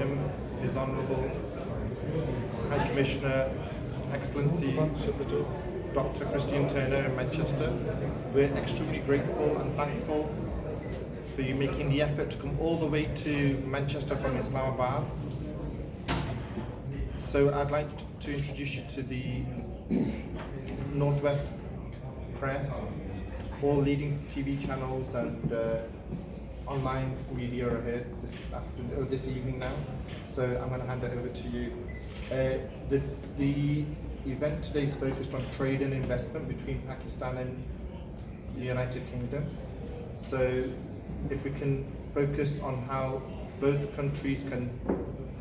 welcome His Honourable High Commissioner, Excellency Dr. Christian Turner in Manchester. We're extremely grateful and thankful for you making the effort to come all the way to Manchester from Islamabad. So I'd like to introduce you to the Northwest Press, all leading TV channels and online media are here this evening now. So I'm going to hand it over to you. The event today is focused on trade and investment between Pakistan and the United Kingdom. So if we can focus on how both countries can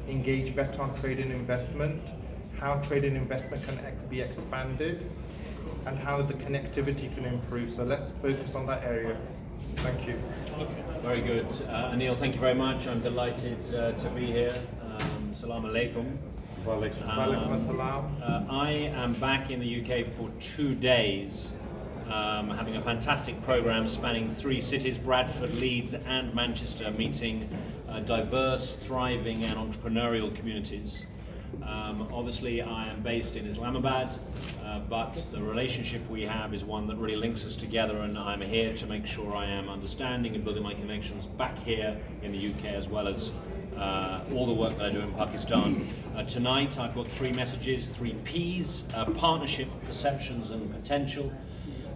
engage better on trade and investment, how trade and investment can be expanded, and how the connectivity can improve. So let's focus on that area. Thank you. Very good. Anil, thank you very much. I'm delighted to be here. Salam alaikum. Walaikum assalam. I am back in the UK for 2 days, having a fantastic program spanning 3 cities, Bradford, Leeds and Manchester, meeting diverse, thriving and entrepreneurial communities. Obviously I am based in Islamabad, but the relationship we have is one that really links us together, and I'm here to make sure I am understanding and building my connections back here in the UK, as well as all the work that I do in Pakistan. Tonight I've got 3 messages, 3 P's: partnership, perceptions and potential.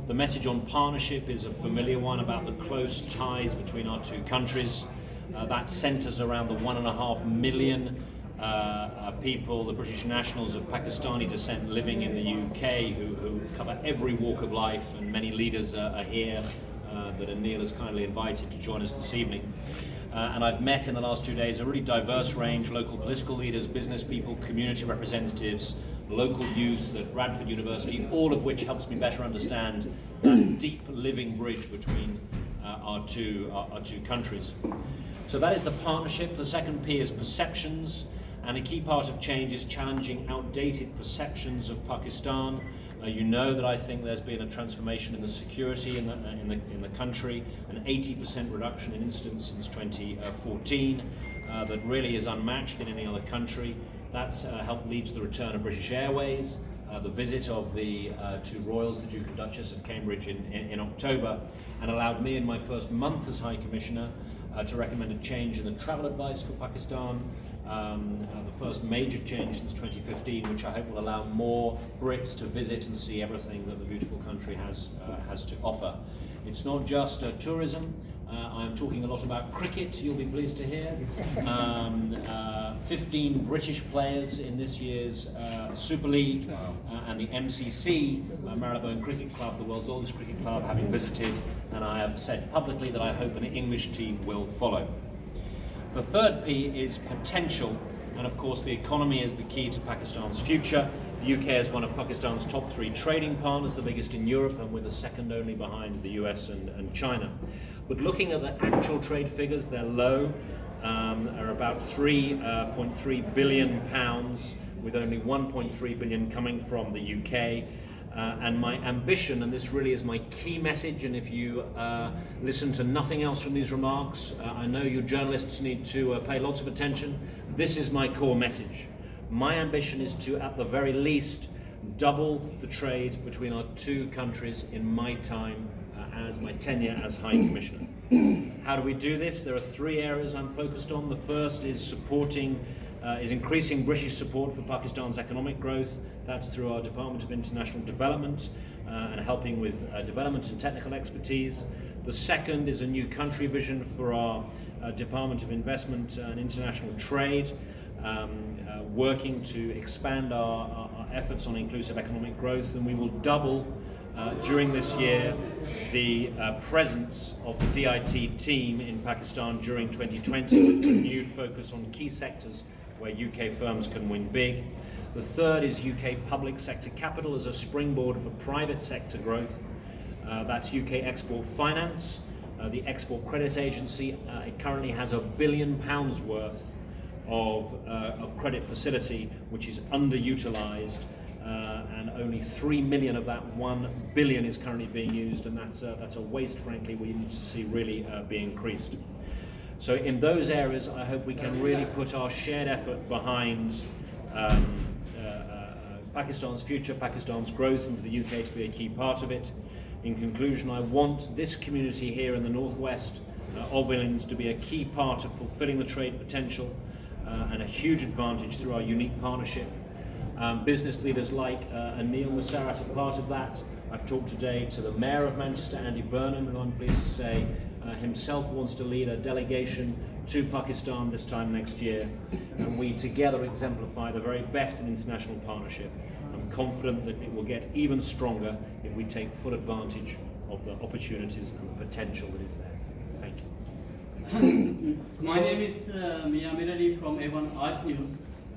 The message on partnership is a familiar one about the close ties between our 2 countries. That centres around the 1.5 million people, the British nationals of Pakistani descent living in the UK, who cover every walk of life, and many leaders are here that Anil has kindly invited to join us this evening. And I've met in the last 2 days a really diverse range: local political leaders, business people, community representatives, local youth at Bradford University, all of which helps me better understand that deep living bridge between our two countries. So that is the partnership. The second P is perceptions, and a key part of change is challenging outdated perceptions of Pakistan. You know that I think there's been a transformation in the security in the country, an 80% reduction in incidents since 2014, that really is unmatched in any other country. That's helped lead to the return of British Airways, the visit of the 2 royals, the Duke and Duchess of Cambridge in October, and allowed me in my first month as High Commissioner to recommend a change in the travel advice for Pakistan, the first major change since 2015, which I hope will allow more Brits to visit and see everything that the beautiful country has to offer. It's not just tourism. I'm talking a lot about cricket, you'll be pleased to hear. 15 British players in this year's Super League, and the MCC, Marylebone Cricket Club, the world's oldest cricket club, having visited, and I have said publicly that I hope an English team will follow. The third P is potential, and of course the economy is the key to Pakistan's future. The UK is one of Pakistan's top 3 trading partners, the biggest in Europe, and we're the second only behind the US and China. But looking at the actual trade figures, they're low, are about £3.3 billion, with only 1.3 billion coming from the UK. And my ambition, and this really is my key message, and if you listen to nothing else from these remarks, I know you journalists need to pay lots of attention. This is my core message. My ambition is to, at the very least, double the trade between our 2 countries in my time as my tenure as High Commissioner. How do we do this? There are 3 areas I'm focused on. The first is increasing British support for Pakistan's economic growth. That's through our Department of International Development and helping with development and technical expertise. The second is a new country vision for our Department of Investment and International Trade, working to expand our efforts on inclusive economic growth, and we will double during this year the presence of the DIT team in Pakistan during 2020, with renewed focus on key sectors where UK firms can win big. The third is UK public sector capital as a springboard for private sector growth. That's UK Export Finance, the Export Credit Agency. It currently has £1 billion worth of credit facility, which is underutilised, and only 3 million of that 1 billion is currently being used, and that's a waste, frankly, we need to see really be increased. So in those areas, I hope we can really put our shared effort behind Pakistan's future, Pakistan's growth, and for the UK to be a key part of it. In conclusion, I want this community here in the northwest of England to be a key part of fulfilling the trade potential and a huge advantage through our unique partnership. Business leaders like Anil Musarat are part of that. I've talked today to the Mayor of Manchester, Andy Burnham, who I'm pleased to say himself wants to lead a delegation to Pakistan this time next year, and we together exemplify the very best in international partnership. I'm confident that it will get even stronger if we take full advantage of the opportunities and the potential that is there. Thank you. My name is Mia Mirali from A1 Aaj News.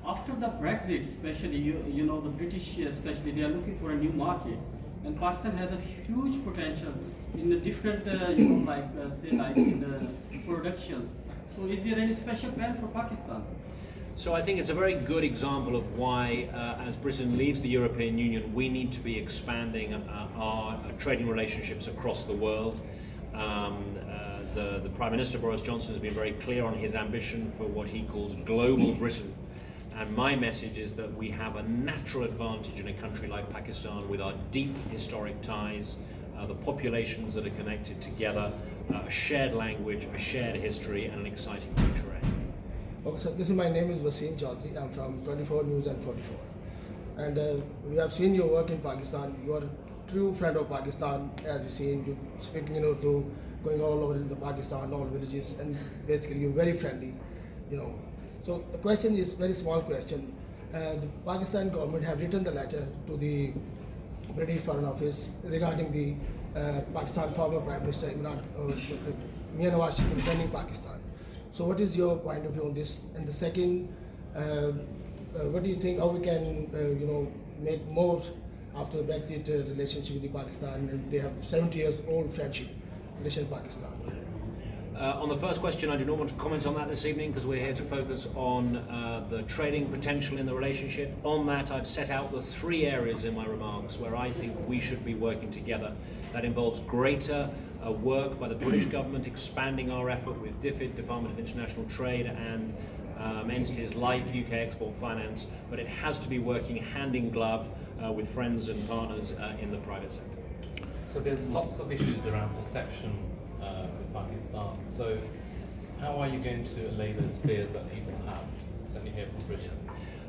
After the Brexit, especially, you know, the British especially, they are looking for a new market. And Pakistan has a huge potential in the different, you know, like, say, like in the productions. So is there any special plan for Pakistan? So I think it's a very good example of why, as Britain leaves the European Union, we need to be expanding our trading relationships across the world. The Prime Minister, Boris Johnson, has been very clear on his ambition for what he calls global Britain. And my message is that we have a natural advantage in a country like Pakistan with our deep historic ties, the populations that are connected together, a shared language, a shared history, and an exciting future ahead. Okay, so my name is Wasim Chaudhry. I'm from 24 News and 44. And we have seen your work in Pakistan. You are a true friend of Pakistan, as we've seen you speaking in Urdu, going all over in the Pakistan, all villages, and basically you're very friendly, you know. So the question is very small question. The Pakistan government have written the letter to the British Foreign Office regarding the Pakistan former Prime Minister Mia Nawaz Sharif returning Pakistan. So what is your point of view on this? And the second, what do you think how we can you know, make more after the Brexit relationship with the Pakistan? And they have 70 years old friendship relation with Pakistan. On the first question, I do not want to comment on that this evening because we're here to focus on the trading potential in the relationship. On that, I've set out the 3 areas in my remarks where I think we should be working together. That involves greater work by the British government, expanding our effort with DFID, Department of International Trade, and entities like UK Export Finance, but it has to be working hand in glove with friends and partners in the private sector. So there's lots of issues around perception with Pakistan. So how are you going to allay those fears that people have, certainly here from Britain?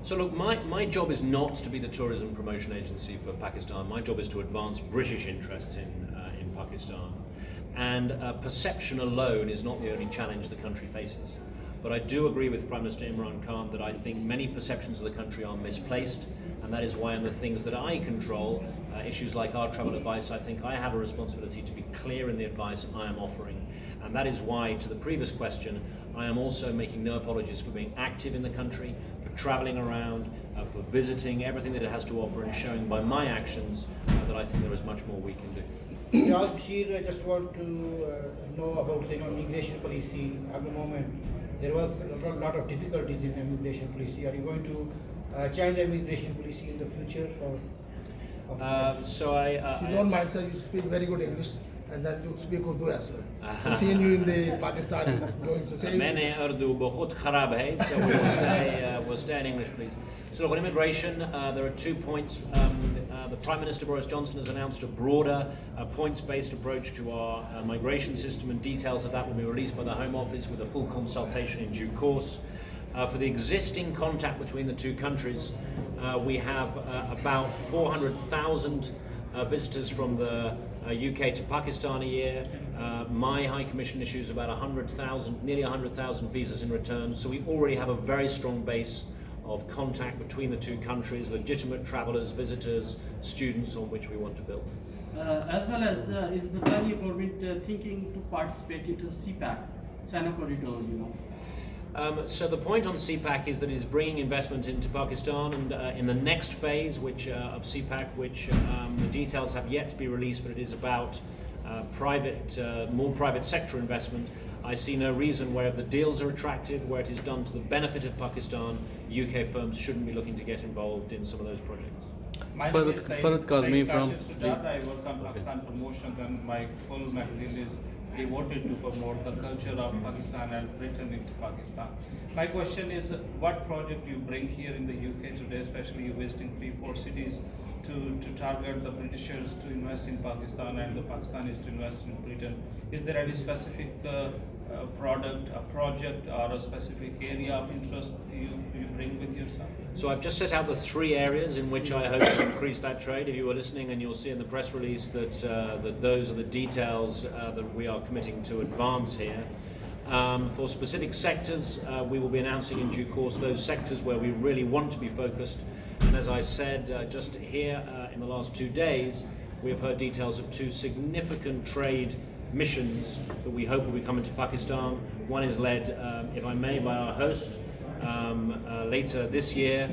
So look, my job is not to be the tourism promotion agency for Pakistan. My job is to advance British interests in Pakistan. And perception alone is not the only challenge the country faces. But I do agree with Prime Minister Imran Khan that I think many perceptions of the country are misplaced, and that is why in the things that I control, issues like our travel advice, I think I have a responsibility to be clear in the advice I am offering. And that is why, to the previous question, I am also making no apologies for being active in the country, for travelling around, for visiting everything that it has to offer, and showing by my actions that I think there is much more we can do. Yeah, Bashir, I just want to know about the immigration policy at the moment. There was a lot of difficulties in immigration policy. Are you going to change the immigration policy in the future? Or If you don't mind, sir, you speak very good English, and then you speak Urdu as well. So seeing you in the Pakistan going to say. मैंने उर्दू बहुत खराब है, so we'll stay in English, please. So look, on immigration, there are 2 points. The Prime Minister Boris Johnson has announced a broader, points-based approach to our migration system, and details of that will be released by the Home Office with a full consultation in due course. For the existing contact between the 2 countries, we have about 400,000 visitors from the UK to Pakistan a year. My High Commission issues about 100,000, nearly 100,000 visas in return. So we already have a very strong base of contact between the 2 countries, legitimate travellers, visitors, students on which we want to build. As well as, is Britannia government thinking to participate into CPAC, China Corridor, you know? So the point on CPAC is that it is bringing investment into Pakistan, and in the next phase of CPAC, which the details have yet to be released, but it is about more private sector investment. I see no reason where if the deals are attractive, where it is done to the benefit of Pakistan, UK firms shouldn't be looking to get involved in some of those projects. My name is Farad Kazmi from Sardar. I work on Pakistan promotion, and my full magazine is devoted to promote the culture of Pakistan and Britain into Pakistan. My question is, what project you bring here in the UK today, especially you visiting 3-4 cities, to target the Britishers to invest in Pakistan and the Pakistanis to invest in Britain? Is there any specific product, a project, or a specific area of interest you bring with yourself? So I've just set out the 3 areas in which I hope to increase that trade. If you were listening, and you'll see in the press release that that those are the details that we are committing to advance here. For specific sectors, we will be announcing in due course those sectors where we really want to be focused. And as I said just here in the last 2 days, we have heard details of 2 significant trade missions that we hope will be coming to Pakistan. One is led, if I may, by our host later this year,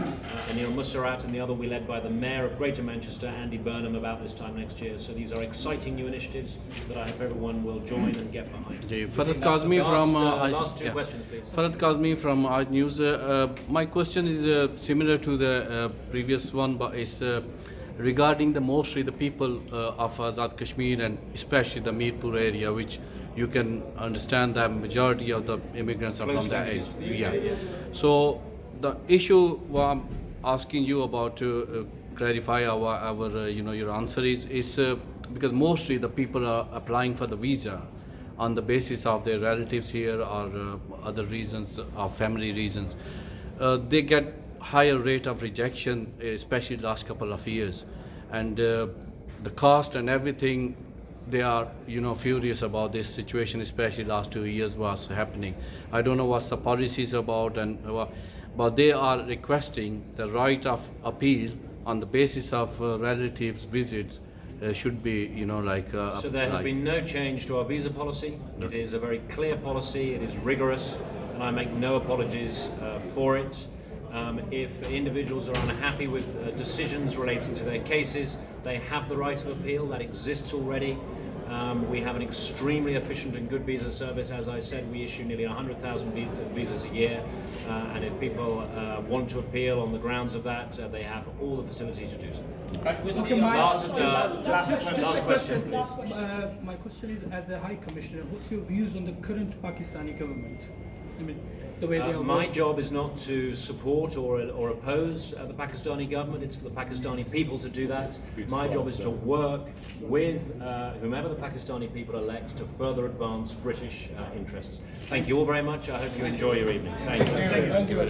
Anil Mussarat, and the other will be led by the Mayor of Greater Manchester, Andy Burnham, about this time next year. So these are exciting new initiatives that I hope everyone will join and get behind. Farhad Kazmi from last 2 questions, please. Farhad Kazmi from Aaj News. My question is similar to the previous one, but it's regarding mostly the people of Azad Kashmir and especially the Mirpur area, which you can understand that majority of the immigrants are from that area. Yeah. So the issue I'm asking you about to clarify our your answer is because mostly the people are applying for the visa on the basis of their relatives here or other reasons or family reasons. They get higher rate of rejection, especially last couple of years, and the cost and everything. They are, furious about this situation, especially last 2 years what's happening. I don't know what's the policies about, but they are requesting the right of appeal on the basis of relatives' visits should be, So there has been no change to our visa policy. No. It is a very clear policy. It is rigorous, and I make no apologies for it. If individuals are unhappy with decisions relating to their cases, they have the right of appeal. That exists already. We have an extremely efficient and good visa service. As I said, we issue nearly 100,000 visas a year, and if people want to appeal on the grounds of that, they have all the facilities to do so. Okay, Last question, please. My question is, as a High Commissioner, what's your views on the current Pakistani government? I mean, the way they are My working. job is not to support or oppose the Pakistani government. It's for the Pakistani people to do that. My job is to work with whomever the Pakistani people elect to further advance British interests. Thank you all very much. I hope you enjoy your evening. Thank you. Thank you very much.